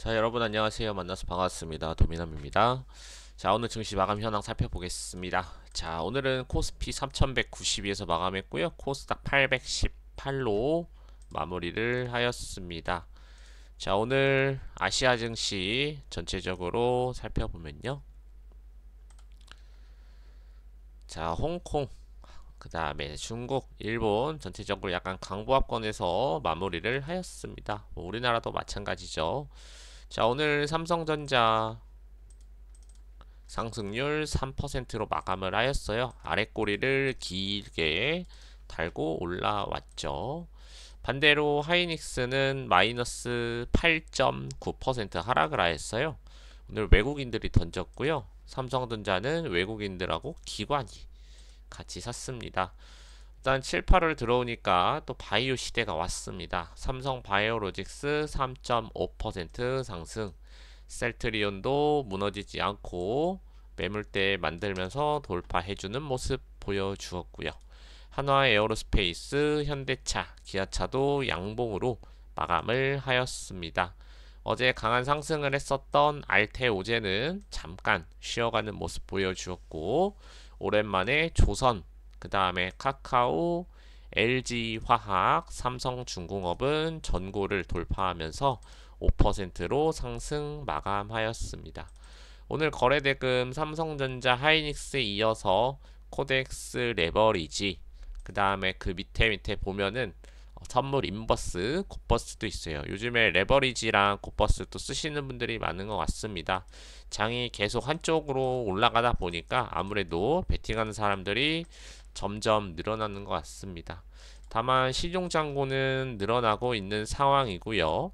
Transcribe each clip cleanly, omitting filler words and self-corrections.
자, 여러분 안녕하세요. 만나서 반갑습니다. 도미남입니다. 자, 오늘 증시 마감 현황 살펴보겠습니다. 자, 오늘은 코스피 3192에서 마감했고요. 코스닥 818로 마무리를 하였습니다. 자, 오늘 아시아 증시 전체적으로 살펴보면요. 자, 홍콩, 그 다음에 중국, 일본 전체적으로 약간 강보합권에서 마무리를 하였습니다. 뭐 우리나라도 마찬가지죠. 자, 오늘 삼성전자 상승률 3%로 마감을 하였어요. 아래 꼬리를 길게 달고 올라왔죠. 반대로 하이닉스는 마이너스 8.9% 하락을 하였어요. 오늘 외국인들이 던졌고요. 삼성전자는 외국인들하고 기관이 같이 샀습니다. 일단 7, 8월 들어오니까 또 바이오 시대가 왔습니다. 삼성 바이오로직스 3.5% 상승, 셀트리온도 무너지지 않고 매물대 만들면서 돌파해주는 모습 보여주었고요. 한화 에어로스페이스, 현대차, 기아차도 양봉으로 마감을 하였습니다. 어제 강한 상승을 했었던 알테오제는 잠깐 쉬어가는 모습 보여주었고, 오랜만에 조선, 그 다음에 카카오, LG화학, 삼성중공업은 전고를 돌파하면서 5%로 상승 마감하였습니다. 오늘 거래대금 삼성전자, 하이닉스에 이어서 코덱스 레버리지, 그 다음에 그 밑에 보면은 선물 인버스, 곱버스도 있어요. 요즘에 레버리지랑 곱버스도 쓰시는 분들이 많은 것 같습니다. 장이 계속 한쪽으로 올라가다 보니까 아무래도 베팅하는 사람들이 점점 늘어나는 것 같습니다. 다만 시종잔고는 늘어나고 있는 상황이고요.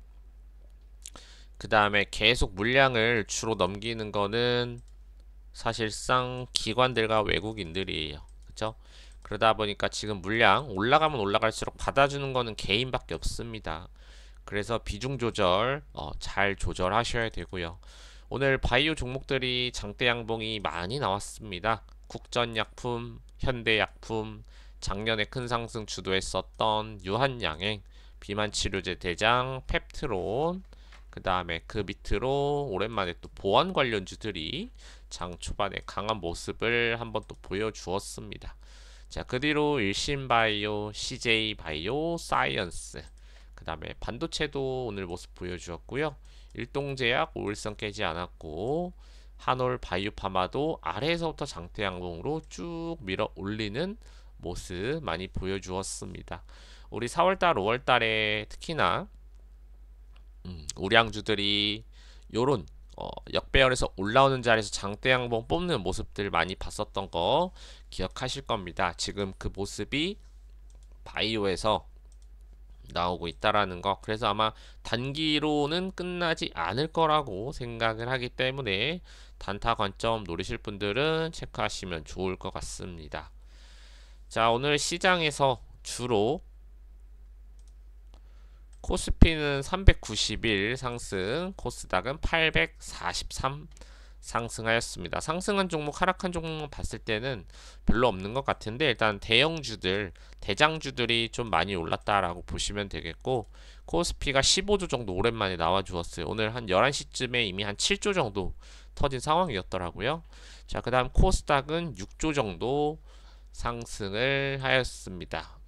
그 다음에 계속 물량을 주로 넘기는 거는 사실상 기관들과 외국인들이에요. 그쵸? 그러다 보니까 지금 물량 올라가면 올라갈수록 받아주는 거는 개인밖에 없습니다. 그래서 비중 조절 잘 조절하셔야 되고요. 오늘 바이오 종목들이 장대 양봉이 많이 나왔습니다. 국전약품, 현대약품, 작년에 큰 상승 주도했었던 유한양행, 비만치료제 대장, 펩트론, 그 다음에 그 밑으로 오랜만에 또 보안 관련주들이 장 초반에 강한 모습을 한번 또 보여주었습니다. 자, 그 뒤로 일신바이오, CJ바이오, 사이언스, 그 다음에 반도체도 오늘 모습 보여주었고요. 일동제약 5일선 깨지 않았고, 한올 바이오파마도 아래에서부터 장대 양봉으로 쭉 밀어 올리는 모습 많이 보여주었습니다. 우리 4월달, 5월달에 특히나 우량주들이 요런 역배열에서 올라오는 자리에서 장대 양봉 뽑는 모습들 많이 봤었던 거 기억하실 겁니다. 지금 그 모습이 바이오에서 나오고 있다라는 거. 그래서 아마 단기로는 끝나지 않을 거라고 생각을 하기 때문에 단타 관점 노리실 분들은 체크하시면 좋을 것 같습니다. 자, 오늘 시장에서 주로 코스피는 391 상승, 코스닥은 843 상승하였습니다. 상승한 종목, 하락한 종목 봤을 때는 별로 없는 것 같은데 일단 대형주들, 대장주들이 좀 많이 올랐다라고 보시면 되겠고, 코스피가 15조 정도 오랜만에 나와 주었어요. 오늘 한 11시쯤에 이미 한 7조 정도 터진 상황이었더라고요. 자, 그 다음 코스닥은 6조 정도 상승을 하였습니다.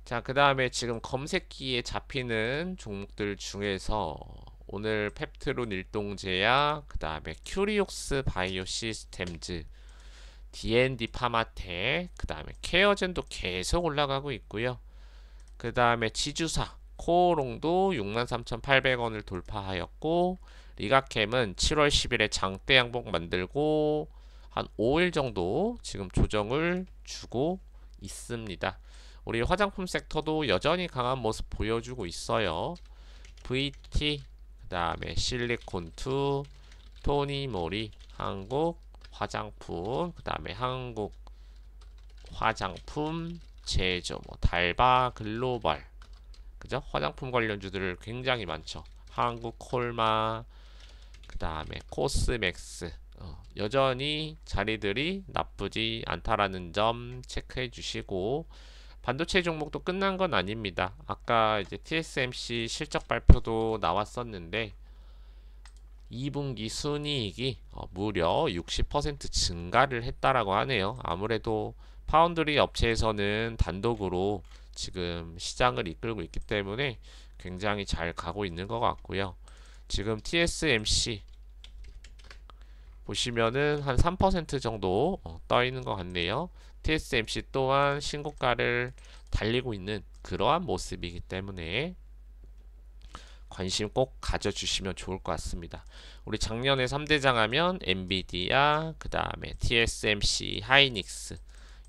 자, 그 다음에 지금 검색기에 잡히는 종목들 중에서 오늘 펩트론 일동제약, 그 다음에 큐리옥스 바이오 시스템즈, D&D 파마텍, 그 다음에 케어젠도 계속 올라가고 있고요. 그 다음에 지주사 코오롱도 63,800원을 돌파하였고, 리가캠은 7월 10일에 장대 양봉 만들고 한 5일 정도 지금 조정을 주고 있습니다. 우리 화장품 섹터도 여전히 강한 모습 보여주고 있어요. VT, 그 다음에 실리콘2, 토니모리, 한국 화장품, 그 다음에 한국 화장품 제조, 뭐 달바 글로벌, 그죠? 화장품 관련주들 굉장히 많죠. 한국 콜마, 그 다음에 코스맥스, 여전히 자리들이 나쁘지 않다라는 점 체크해 주시고, 반도체 종목도 끝난 건 아닙니다. 아까 이제 TSMC 실적 발표도 나왔었는데 2분기 순이익이 무려 60% 증가를 했다라고 하네요. 아무래도 파운드리 업체에서는 단독으로 지금 시장을 이끌고 있기 때문에 굉장히 잘 가고 있는 것 같고요. 지금 TSMC 보시면은 한 3% 정도 떠 있는 것 같네요. TSMC 또한 신고가를 달리고 있는 그러한 모습이기 때문에 관심 꼭 가져주시면 좋을 것 같습니다. 우리 작년에 3대장 하면 엔비디아, 그 다음에 TSMC, 하이닉스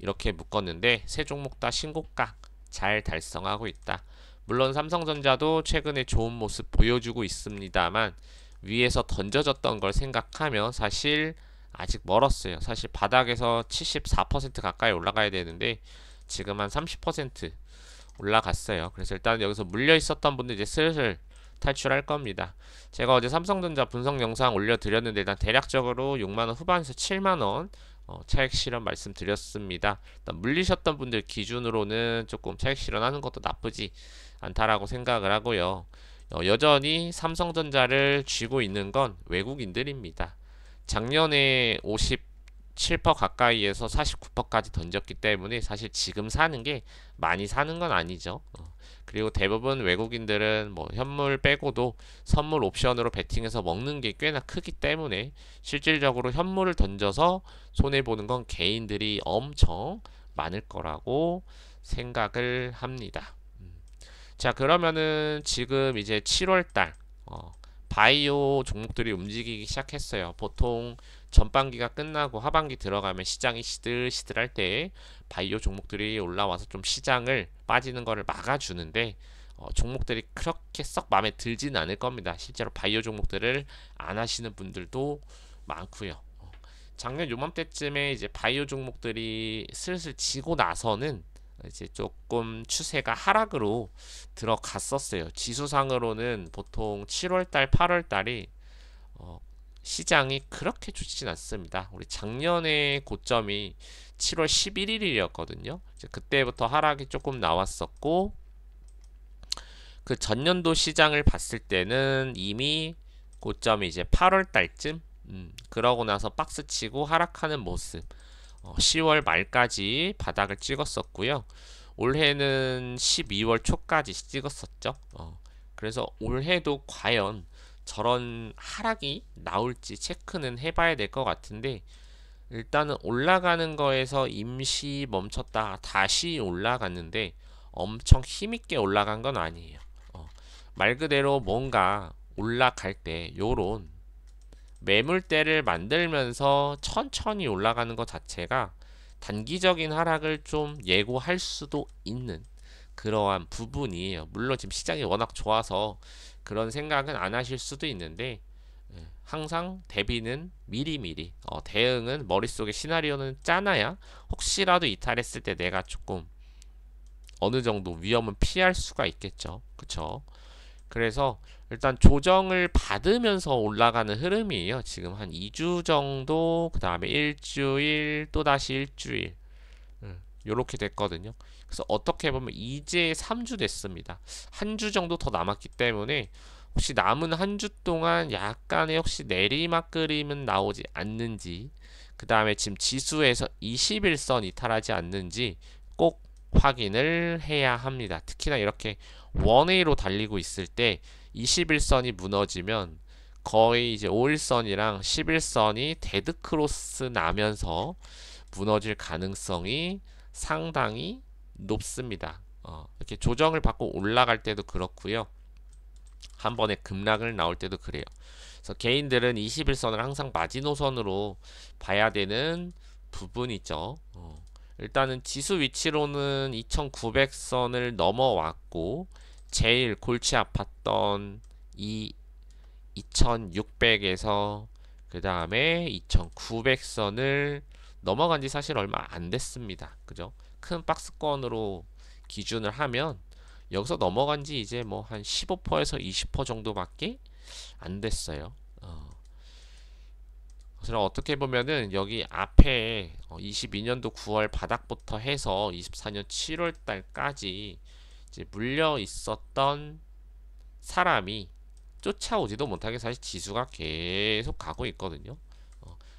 이렇게 묶었는데 세 종목 다 신고가 잘 달성하고 있다. 물론 삼성전자도 최근에 좋은 모습 보여주고 있습니다만 위에서 던져졌던 걸 생각하면 사실 아직 멀었어요. 사실 바닥에서 74% 가까이 올라가야 되는데 지금 한 30% 올라갔어요. 그래서 일단 여기서 물려 있었던 분들 이제 슬슬 탈출할 겁니다. 제가 어제 삼성전자 분석 영상 올려드렸는데 일단 대략적으로 6만원 후반에서 7만원 차익 실현 말씀드렸습니다. 일단 물리셨던 분들 기준으로는 조금 차익 실현하는 것도 나쁘지 않다라고 생각을 하고요. 여전히 삼성전자를 쥐고 있는 건 외국인들입니다. 작년에 57% 가까이에서 49%까지 던졌기 때문에 사실 지금 사는 게 많이 사는 건 아니죠. 그리고 대부분 외국인들은 뭐 현물 빼고도 선물 옵션으로 베팅해서 먹는 게 꽤나 크기 때문에 실질적으로 현물을 던져서 손해보는 건 개인들이 엄청 많을 거라고 생각을 합니다. 자, 그러면은 지금 이제 7월달 바이오 종목들이 움직이기 시작했어요. 보통 전반기가 끝나고 하반기 들어가면 시장이 시들시들할 때 바이오 종목들이 올라와서 좀 시장을 빠지는 거를 막아주는데 종목들이 그렇게 썩 마음에 들지는 않을 겁니다. 실제로 바이오 종목들을 안 하시는 분들도 많고요. 작년 요맘때쯤에 이제 바이오 종목들이 슬슬 지고 나서는 이제 조금 추세가 하락으로 들어갔었어요. 지수상으로는 보통 7월달, 8월달이 시장이 그렇게 좋진 않습니다. 우리 작년에 고점이 7월 11일이었거든요. 그때부터 하락이 조금 나왔었고 그 전년도 시장을 봤을 때는 이미 고점이 이제 8월달쯤 그러고 나서 박스치고 하락하는 모습 10월 말까지 바닥을 찍었었고요. 올해는 12월 초까지 찍었었죠. 그래서 올해도 과연 저런 하락이 나올지 체크는 해봐야 될 것 같은데 일단은 올라가는 거에서 임시 멈췄다 다시 올라갔는데 엄청 힘있게 올라간 건 아니에요. 말 그대로 뭔가 올라갈 때 요런 매물대를 만들면서 천천히 올라가는 것 자체가 단기적인 하락을 좀 예고할 수도 있는 그러한 부분이에요. 물론 지금 시장이 워낙 좋아서 그런 생각은 안 하실 수도 있는데 항상 대비는 미리미리 대응은 머릿속에 시나리오는 짜놔야 혹시라도 이탈했을 때 내가 조금 어느 정도 위험은 피할 수가 있겠죠. 그쵸? 그래서 일단 조정을 받으면서 올라가는 흐름이에요. 지금 한 2주 정도, 그 다음에 일주일, 또다시 일주일 요렇게 됐거든요. 그래서 어떻게 보면 이제 3주 됐습니다. 한 주 정도 더 남았기 때문에 혹시 남은 한 주 동안 약간의 혹시 내리막 그림은 나오지 않는지 그 다음에 지금 지수에서 21선 이탈하지 않는지 꼭 확인을 해야 합니다. 특히나 이렇게 원웨이로 달리고 있을 때 21선이 무너지면 거의 이제 5일선이랑 11선이 데드크로스 나면서 무너질 가능성이 상당히 높습니다. 이렇게 조정을 받고 올라갈 때도 그렇고요. 한 번에 급락을 나올 때도 그래요. 그래서 개인들은 21선을 항상 마지노선으로 봐야 되는 부분이죠. 일단은 지수 위치로는 2900선을 넘어왔고 제일 골치 아팠던 이 2600에서 그 다음에 2900선을 넘어간 지 사실 얼마 안 됐습니다. 그죠? 큰 박스권으로 기준을 하면 여기서 넘어간 지 이제 뭐 한 15%에서 20% 정도밖에 안 됐어요. 그래서 어떻게 보면은 여기 앞에 22년도 9월 바닥부터 해서 24년 7월 달까지 이제 물려 있었던 사람이 쫓아오지도 못하게 사실 지수가 계속 가고 있거든요.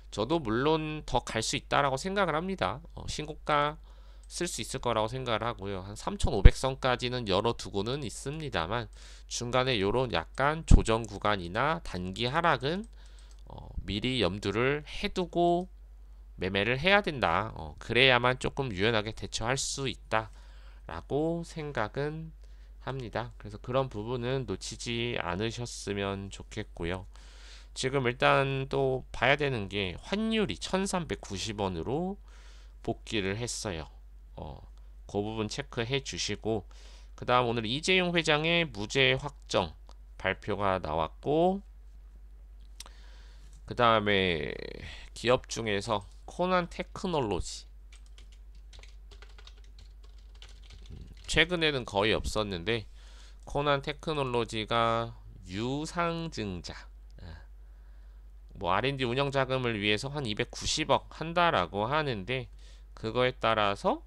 저도 물론 더 갈 수 있다라고 생각을 합니다. 신고가 쓸 수 있을 거라고 생각을 하고요. 한 3,500선까지는 열어두고는 있습니다만 중간에 요런 약간 조정 구간이나 단기 하락은 미리 염두를 해두고 매매를 해야 된다. 그래야만 조금 유연하게 대처할 수 있다라고 생각은 합니다. 그래서 그런 부분은 놓치지 않으셨으면 좋겠고요. 지금 일단 또 봐야 되는 게 환율이 1390원으로 복귀를 했어요. 그 부분 체크해 주시고, 그 다음 오늘 이재용 회장의 무죄 확정 발표가 나왔고, 그 다음에 기업 중에서 코난 테크놀로지, 최근에는 거의 없었는데 코난 테크놀로지가 유상증자, 뭐 R&D 운영 자금을 위해서 한 290억 한다라고 하는데, 그거에 따라서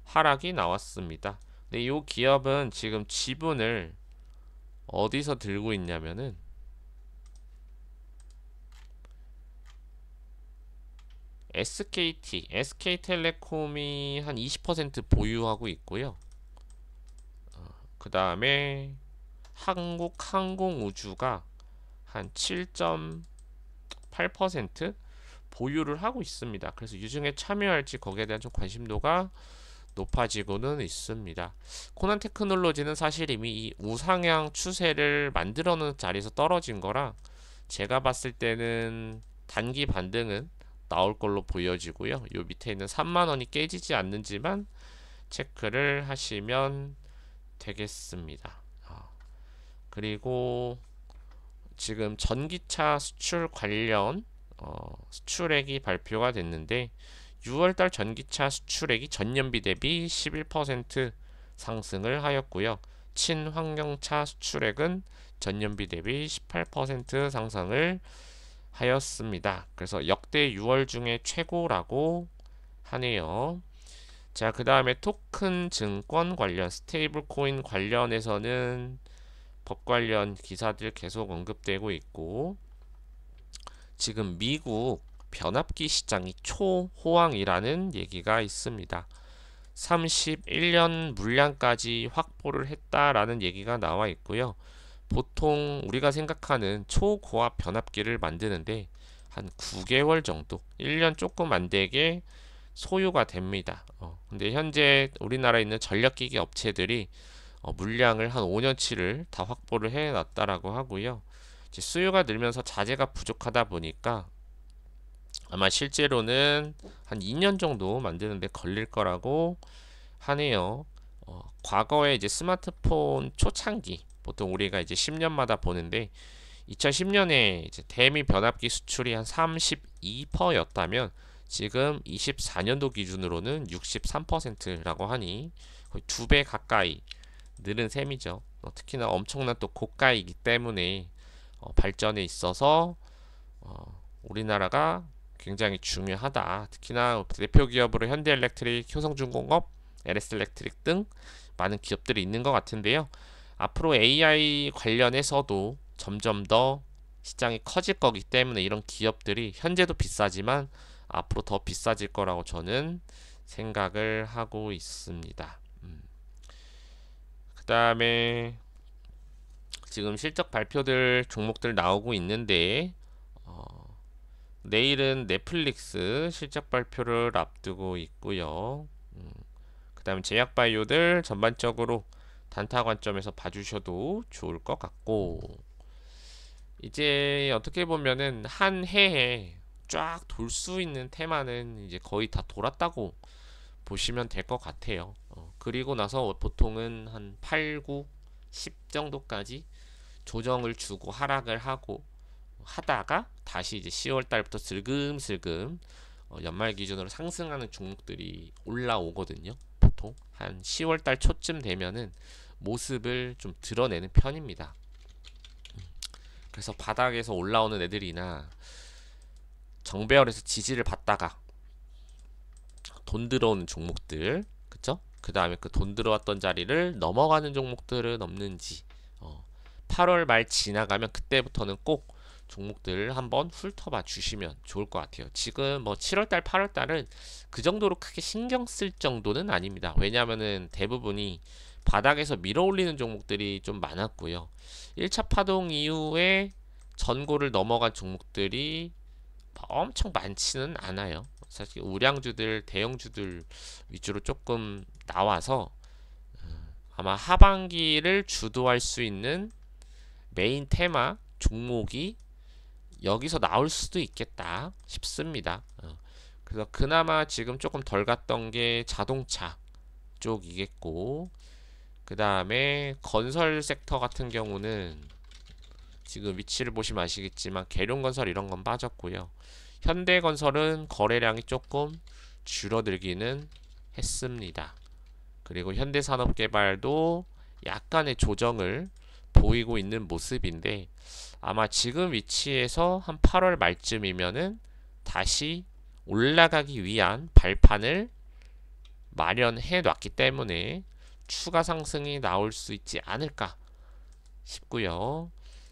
하락이 나왔습니다. 근데 이 기업은 지금 지분을 어디서 들고 있냐면은 SK텔레콤이 한 20% 보유하고 있고요. 그 다음에 한국항공우주가 한 7.8% 보유를 하고 있습니다. 그래서 유증에 참여할지 거기에 대한 좀 관심도가 높아지고는 있습니다. 코난 테크놀로지는 사실 이미 이 우상향 추세를 만들어 놓은 자리에서 떨어진 거라 제가 봤을 때는 단기 반등은 나올 걸로 보여지고요. 요 밑에 있는 3만원이 깨지지 않는지만 체크를 하시면 되겠습니다. 그리고 지금 전기차 수출 관련 수출액이 발표가 됐는데 6월달 전기차 수출액이 전년비 대비 11% 상승을 하였고요. 친환경차 수출액은 전년비 대비 18% 상승을 하였습니다. 그래서 역대 6월 중에 최고라고 하네요. 자, 그 다음에 토큰 증권 관련, 스테이블 코인 관련해서는 법 관련 기사들 계속 언급되고 있고, 지금 미국 변압기 시장이 초호황이라는 얘기가 있습니다. 31년 물량까지 확보를 했다라는 얘기가 나와 있고요. 보통 우리가 생각하는 초고압 변압기를 만드는데 한 9개월 정도, 1년 조금 안 되게 소요가 됩니다. 근데 현재 우리나라에 있는 전력기기 업체들이 물량을 한 5년치를 다 확보를 해놨다라고 하고요. 이제 수요가 늘면서 자재가 부족하다 보니까 아마 실제로는 한 2년 정도 만드는데 걸릴 거라고 하네요. 과거에 이제 스마트폰 초창기, 보통 우리가 이제 10년마다 보는데 2010년에 이제 대미 변압기 수출이 한 32%였다면 지금 24년도 기준으로는 63%라고 하니 거의 2배 가까이 늘은 셈이죠. 특히나 엄청난 또 고가이기 때문에 발전에 있어서 우리나라가 굉장히 중요하다. 특히나 대표 기업으로 현대엘렉트릭, 효성중공업, LS엘렉트릭 등 많은 기업들이 있는 것 같은데요. 앞으로 AI 관련해서도 점점 더 시장이 커질 거기 때문에 이런 기업들이 현재도 비싸지만 앞으로 더 비싸질 거라고 저는 생각을 하고 있습니다. 그 다음에 지금 실적 발표들 종목들 나오고 있는데 내일은 넷플릭스 실적 발표를 앞두고 있고요. 그 다음에 제약바이오들 전반적으로 단타 관점에서 봐주셔도 좋을 것 같고, 이제 어떻게 보면은 한 해에 쫙 돌 수 있는 테마는 이제 거의 다 돌았다고 보시면 될 것 같아요. 그리고 나서 보통은 한 8, 9, 10 정도까지 조정을 주고 하락을 하고 하다가 다시 이제 10월 달부터 슬금슬금 연말 기준으로 상승하는 종목들이 올라오거든요. 보통 한 10월 달 초쯤 되면은 모습을 좀 드러내는 편입니다. 그래서 바닥에서 올라오는 애들이나 정배열에서 지지를 받다가 돈 들어오는 종목들, 그쵸? 그 다음에 그 돈 들어왔던 자리를 넘어가는 종목들은 없는지 8월 말 지나가면 그때부터는 꼭 종목들 한번 훑어봐 주시면 좋을 것 같아요. 지금 뭐 7월달, 8월달은 그 정도로 크게 신경 쓸 정도는 아닙니다. 왜냐하면은 대부분이 바닥에서 밀어 올리는 종목들이 좀 많았고요. 1차 파동 이후에 전고를 넘어간 종목들이 엄청 많지는 않아요. 사실 우량주들, 대형주들 위주로 조금 나와서 아마 하반기를 주도할 수 있는 메인 테마 종목이 여기서 나올 수도 있겠다 싶습니다. 그래서 그나마 지금 조금 덜 갔던 게 자동차 쪽이겠고, 그 다음에 건설 섹터 같은 경우는 지금 위치를 보시면 아시겠지만 계룡건설 이런 건 빠졌고요. 현대건설은 거래량이 조금 줄어들기는 했습니다. 그리고 현대산업개발도 약간의 조정을 보이고 있는 모습인데, 아마 지금 위치에서 한 8월 말쯤이면은 다시 올라가기 위한 발판을 마련해 놨기 때문에 추가 상승이 나올 수 있지 않을까 싶고요.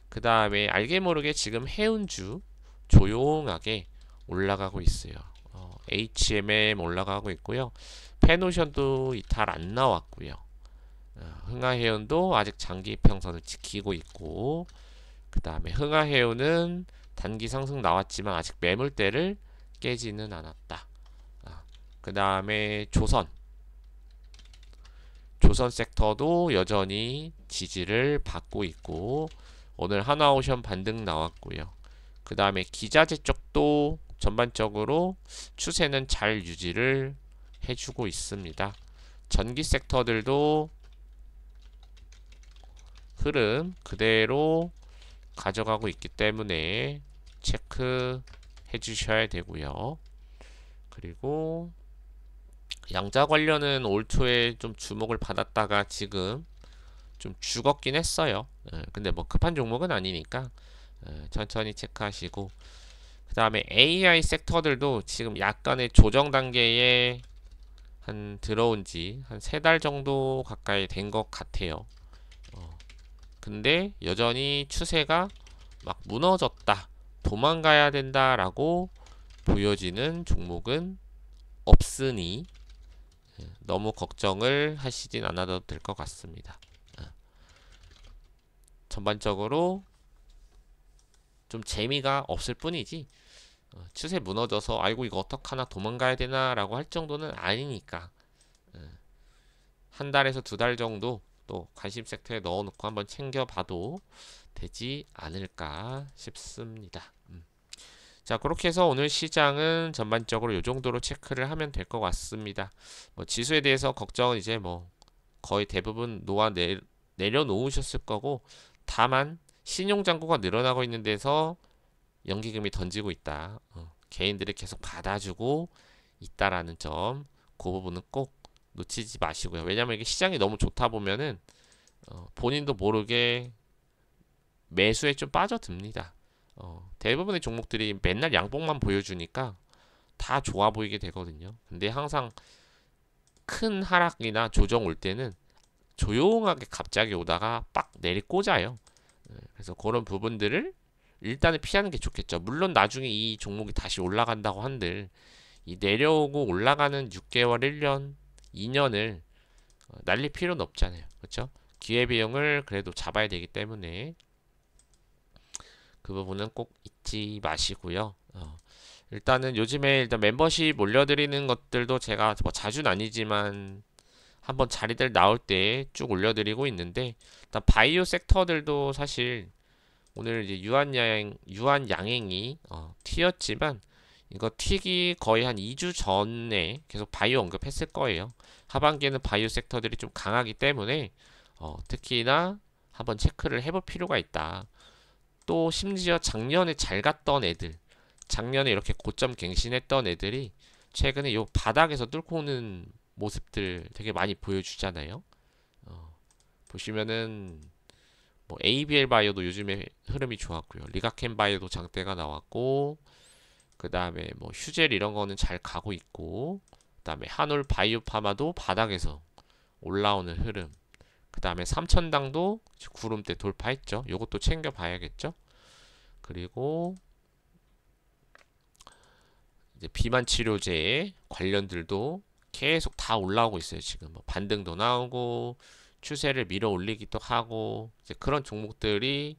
그 다음에 알게 모르게 지금 해운주 조용하게 올라가고 있어요. HMM 올라가고 있고요. 페노션도 이탈 안 나왔고요. 흥하해운도 아직 장기 평선을 지키고 있고, 그 다음에 흥하해운은 단기 상승 나왔지만 아직 매물대를 깨지는 않았다. 그 다음에 조선 섹터도 여전히 지지를 받고 있고, 오늘 하나오션 반등 나왔고요. 그 다음에 기자재 쪽도 전반적으로 추세는 잘 유지를 해주고 있습니다. 전기 섹터들도 흐름 그대로 가져가고 있기 때문에 체크해 주셔야 되고요. 그리고 양자 관련은 올 초에 좀 주목을 받았다가 지금 좀 죽었긴 했어요. 근데 뭐 급한 종목은 아니니까 천천히 체크하시고, 그 다음에 AI 섹터들도 지금 약간의 조정 단계에 한 들어온 지 한 3달 정도 가까이 된 것 같아요. 근데 여전히 추세가 막 무너졌다, 도망가야 된다라고 보여지는 종목은 없으니 너무 걱정을 하시진 않아도 될 것 같습니다. 전반적으로 좀 재미가 없을 뿐이지 추세 무너져서 아이고 이거 어떡하나 도망가야 되나 라고 할 정도는 아니니까 한 달에서 2달 정도 또 관심 섹터에 넣어놓고 한번 챙겨봐도 되지 않을까 싶습니다. 자, 그렇게 해서 오늘 시장은 전반적으로 이 정도로 체크를 하면 될 것 같습니다. 뭐 지수에 대해서 걱정은 이제 뭐 거의 대부분 내려놓으셨을 거고, 다만 신용잔고가 늘어나고 있는 데서 연기금이 던지고 있다. 개인들이 계속 받아주고 있다라는 점, 그 부분은 꼭 놓치지 마시고요. 왜냐면 이게 시장이 너무 좋다 보면은 본인도 모르게 매수에 좀 빠져듭니다. 대부분의 종목들이 맨날 양봉만 보여주니까 다 좋아 보이게 되거든요. 근데 항상 큰 하락이나 조정 올 때는 조용하게 갑자기 오다가 빡 내리꽂아요. 그래서 그런 부분들을 일단은 피하는 게 좋겠죠. 물론 나중에 이 종목이 다시 올라간다고 한들 이 내려오고 올라가는 6개월, 1년, 2년을 날릴 필요는 없잖아요. 그렇죠? 기회비용을 그래도 잡아야 되기 때문에 그 부분은 꼭 잊지 마시고요. 일단은 요즘에 일단 멤버십 올려드리는 것들도 제가 뭐 자주는 아니지만 한번 자리들 나올 때 쭉 올려드리고 있는데, 일단 바이오 섹터들도 사실 오늘 이제 유한양행이 튀었지만 이거 튀기 거의 한 2주 전에 계속 바이오 언급했을 거예요. 하반기에는 바이오 섹터들이 좀 강하기 때문에 특히나 한번 체크를 해볼 필요가 있다. 또 심지어 작년에 잘 갔던 애들, 작년에 이렇게 고점 갱신했던 애들이 최근에 요 바닥에서 뚫고 오는 모습들 되게 많이 보여주잖아요. 보시면은 뭐 ABL 바이오도 요즘에 흐름이 좋았고요. 리가켄 바이오도 장대가 나왔고, 그 다음에 뭐 휴젤 이런 거는 잘 가고 있고, 그 다음에 한올 바이오 파마도 바닥에서 올라오는 흐름. 그 다음에 3천당도 구름대 돌파했죠. 요것도 챙겨봐야겠죠. 그리고 이제 비만 치료제 관련들도 계속 다 올라오고 있어요. 지금 뭐 반등도 나오고 추세를 밀어 올리기도 하고 이제 그런 종목들이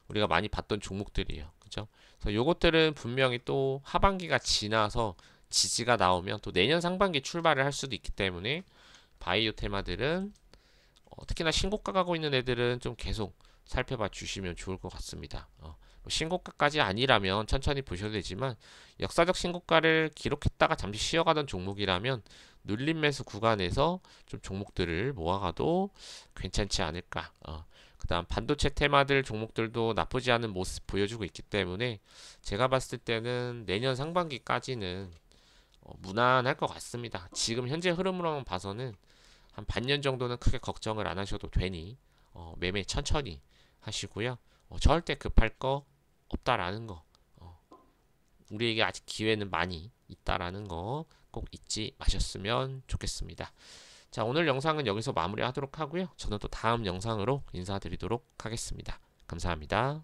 우리가 많이 봤던 종목들이에요. 그죠? 그래서 요것들은 분명히 또 하반기가 지나서 지지가 나오면 또 내년 상반기 출발을 할 수도 있기 때문에 바이오 테마들은 특히나 신고가 가고 있는 애들은 좀 계속 살펴봐 주시면 좋을 것 같습니다. 뭐 신고가까지 아니라면 천천히 보셔도 되지만 역사적 신고가를 기록했다가 잠시 쉬어가던 종목이라면 눌림 매수 구간에서 좀 종목들을 모아가도 괜찮지 않을까. 그 다음 반도체 테마들 종목들도 나쁘지 않은 모습 보여주고 있기 때문에 제가 봤을 때는 내년 상반기까지는 무난할 것 같습니다. 지금 현재 흐름으로만 봐서는 한 반년 정도는 크게 걱정을 안 하셔도 되니 매매 천천히 하시고요. 절대 급할 거 없다라는 거, 우리에게 아직 기회는 많이 있다라는 거 꼭 잊지 마셨으면 좋겠습니다. 자, 오늘 영상은 여기서 마무리하도록 하고요. 저는 또 다음 영상으로 인사드리도록 하겠습니다. 감사합니다.